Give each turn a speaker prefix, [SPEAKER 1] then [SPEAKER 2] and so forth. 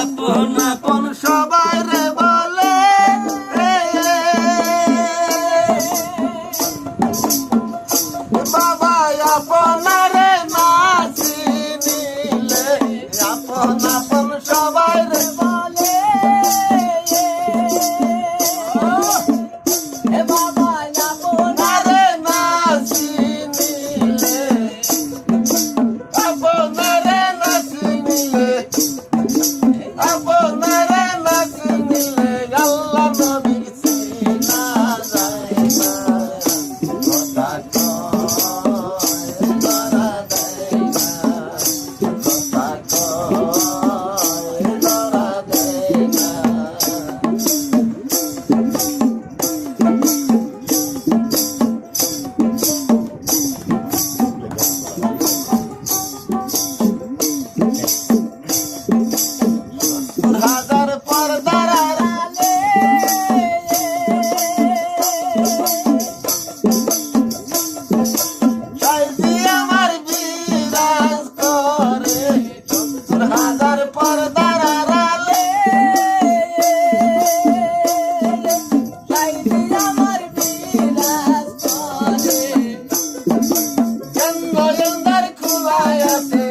[SPEAKER 1] আপন আপন সবাই রে বলে বাবা আপনারে না চিনিলে আপন আপন সবাই রে বলে বাবা আপনারে না চিনিলে আপনারে না চিনিলে আপনারে না চিনিলে আল্লাহ নবীর চিনা যায় না কথা হাজার পর্দার আড়ালে সাইজি আমার বিরাজ করে হাজার পর্দার আড়ালে সাইজি আমার বিরাজ করে নয়নদার খোলায় আছে